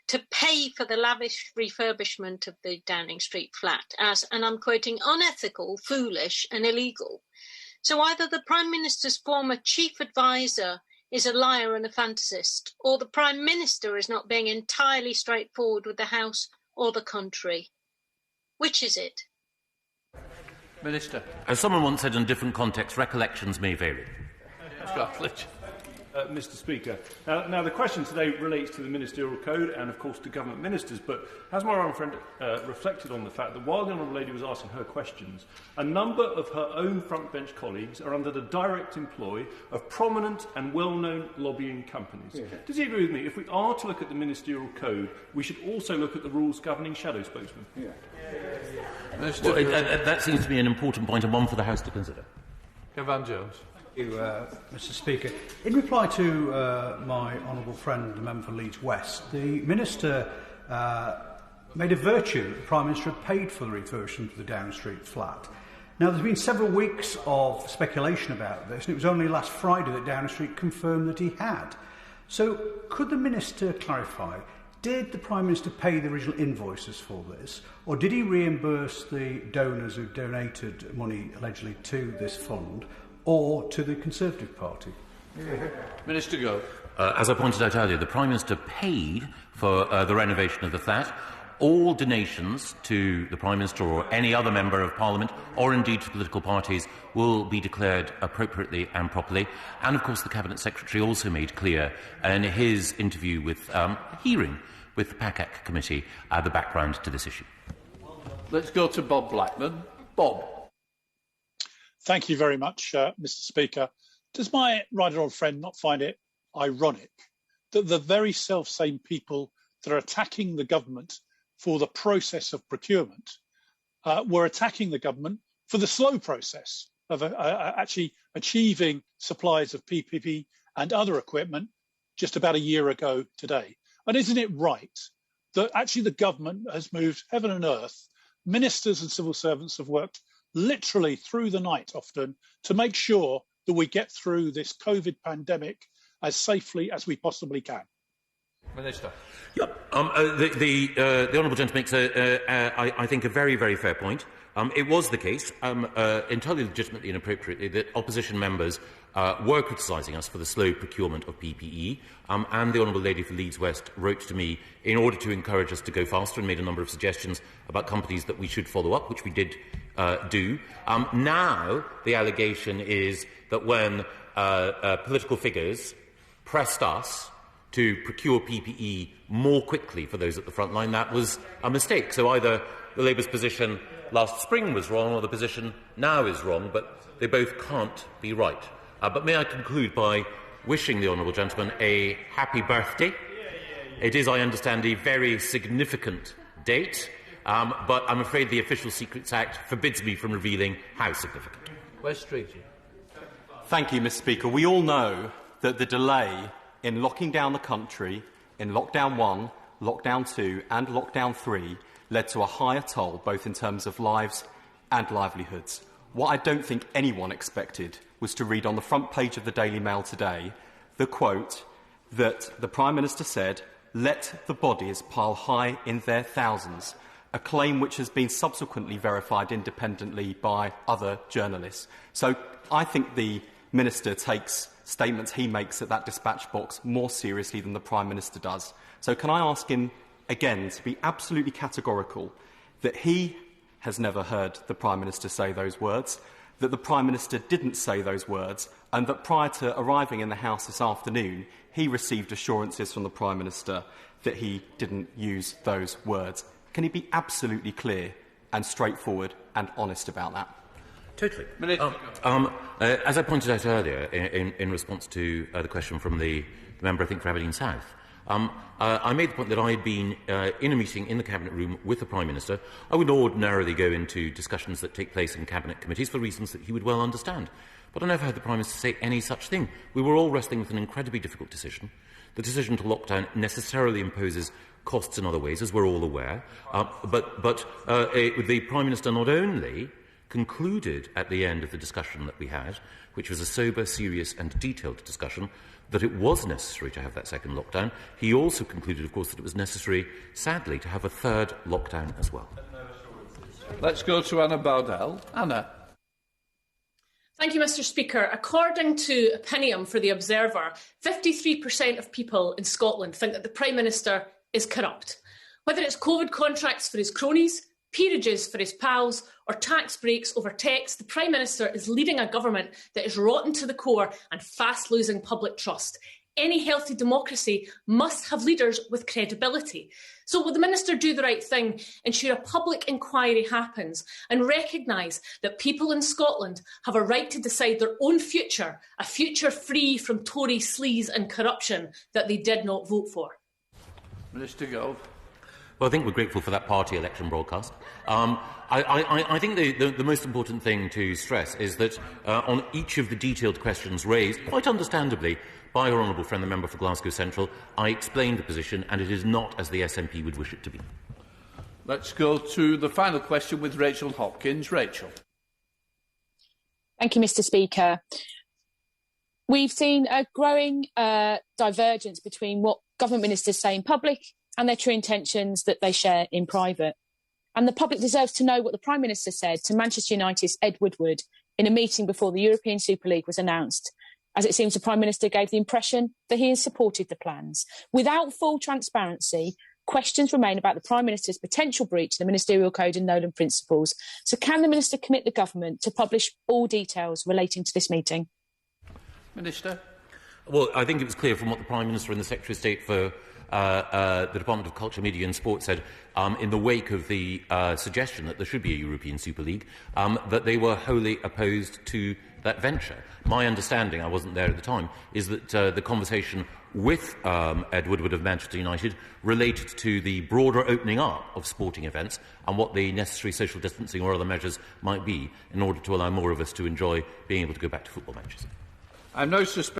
[SPEAKER 10] to pay for the lavish refurbishment of the Downing Street flat as, and I'm quoting, unethical, foolish and illegal. So either the Prime Minister's former chief advisor is a liar and a fantasist, or the Prime Minister is not being entirely straightforward with the House or the country. Which is it?
[SPEAKER 1] Minister.
[SPEAKER 2] As someone once said in a different context, recollections may vary.
[SPEAKER 3] Mr. Speaker, now the question today relates to the Ministerial Code and, of course, to government ministers, but has my honourable friend reflected on the fact that while the honourable lady was asking her questions, a number of her own front-bench colleagues are under the direct employ of prominent and well-known lobbying companies? Yeah. Does he agree with me? If we are to look at the Ministerial Code, we should also look at the rules governing shadow spokesmen? Yeah.
[SPEAKER 2] Well, that seems to be an important point and one for the House to consider.
[SPEAKER 1] Kevan Jones.
[SPEAKER 11] Thank you, Mr. Speaker. In reply to my honourable friend, the member for Leeds West, the Minister made a virtue that the Prime Minister had paid for the refurbishment of the Downing Street flat. Now, there's been several weeks of speculation about this, and it was only last Friday that Downing Street confirmed that he had. So, could the Minister clarify, did the Prime Minister pay the original invoices for this, or did he reimburse the donors who donated money allegedly to this fund, or to the Conservative Party?
[SPEAKER 1] Minister Gove.
[SPEAKER 2] As I pointed out earlier, the Prime Minister paid for the renovation of the flat. All donations to the Prime Minister or any other Member of Parliament, or indeed to political parties, will be declared appropriately and properly. And, of course, the Cabinet Secretary also made clear in his interview with hearing with the PACAC Committee the background to this issue.
[SPEAKER 1] Let's go to Bob Blackman. Bob.
[SPEAKER 12] Thank you very much, Mr. Speaker. Does my right honourable friend not find it ironic that the very self-same people that are attacking the government for the process of procurement were attacking the government for the slow process of actually achieving supplies of PPE and other equipment just about a year ago today? And isn't it right that actually the government has moved heaven and earth? Ministers and civil servants have worked literally through the night often to make sure that we get through this COVID pandemic as safely as we possibly can.
[SPEAKER 2] Minister. Yeah, the honourable gentleman makes, I think, a very, very fair point. It was the case, entirely legitimately and appropriately, that opposition members were criticising us for the slow procurement of PPE, and the Honourable Lady for Leeds West wrote to me in order to encourage us to go faster and made a number of suggestions about companies that we should follow up, which we did do. Now, the allegation is that when political figures pressed us to procure PPE more quickly for those at the front line, that was a mistake. So either the Labour's position last spring was wrong or the position now is wrong, but they both can't be right. But may I conclude by wishing the honourable gentleman a happy birthday. It is, I understand, a very significant date, but I'm afraid the Official Secrets Act forbids me from revealing how significant.
[SPEAKER 1] West Street.
[SPEAKER 13] Thank you, Mr. Speaker. We all know that the delay in locking down the country in Lockdown 1, Lockdown 2 and Lockdown 3 led to a higher toll, both in terms of lives and livelihoods. What I don't think anyone expected was to read on the front page of the Daily Mail today the quote that the Prime Minister said, "Let the bodies pile high in their thousands," a claim which has been subsequently verified independently by other journalists. So I think the Minister takes statements he makes at that dispatch box more seriously than the Prime Minister does. So can I ask him again to be absolutely categorical that he has never heard the Prime Minister say those words, that the Prime Minister didn't say those words, and that prior to arriving in the House this afternoon, he received assurances from the Prime Minister that he didn't use those words. Can he be absolutely clear and straightforward and honest about that?
[SPEAKER 2] Totally. As I pointed out earlier, in response to the question from the member, I think, for Aberdeen South, I made the point that I had been in a meeting in the Cabinet room with the Prime Minister. I would ordinarily go into discussions that take place in Cabinet committees for reasons that he would well understand. But I never heard the Prime Minister say any such thing. We were all wrestling with an incredibly difficult decision. The decision to lock down necessarily imposes costs in other ways, as we're all aware. But the Prime Minister not only concluded at the end of the discussion that we had, which was a sober, serious and detailed discussion, that it was necessary to have that second lockdown. He also concluded, of course, that it was necessary, sadly, to have a third lockdown as well.
[SPEAKER 1] Let's go to Anna Bowdell. Anna.
[SPEAKER 15] Thank you, Mr. Speaker. According to Opinium for the Observer, 53% of people in Scotland think that the Prime Minister is corrupt. Whether it's COVID contracts for his cronies, peerages for his pals, or tax breaks over text, the Prime Minister is leading a government that is rotten to the core and fast losing public trust. Any healthy democracy must have leaders with credibility. So will the Minister do the right thing, ensure a public inquiry happens and recognise that people in Scotland have a right to decide their own future, a future free from Tory sleaze and corruption that they did not vote for?
[SPEAKER 1] Minister Gove.
[SPEAKER 2] Well, I think we're grateful for that party election broadcast. I think the most important thing to stress is that on each of the detailed questions raised, quite understandably, by our honourable friend, the member for Glasgow Central, I explained the position, and it is not as the SNP would wish it to be.
[SPEAKER 1] Let's go to the final question with Rachel Hopkins. Rachel.
[SPEAKER 16] Thank you, Mr. Speaker. We've seen a growing divergence between what government ministers say in public and their true intentions that they share in private. And the public deserves to know what the Prime Minister said to Manchester United's Ed Woodward in a meeting before the European Super League was announced, as it seems the Prime Minister gave the impression that he has supported the plans. Without full transparency, questions remain about the Prime Minister's potential breach of the Ministerial Code and Nolan Principles. So can the Minister commit the Government to publish all details relating to this meeting?
[SPEAKER 1] Minister.
[SPEAKER 2] Well, I think it was clear from what the Prime Minister and the Secretary of State for the Department of Culture, Media and Sport said, in the wake of the suggestion that there should be a European Super League, that they were wholly opposed to that venture. My understanding, I wasn't there at the time, is that the conversation with Ed Woodward of Manchester United related to the broader opening up of sporting events and what the necessary social distancing or other measures might be in order to allow more of us to enjoy being able to go back to football matches.
[SPEAKER 1] I have no suspicion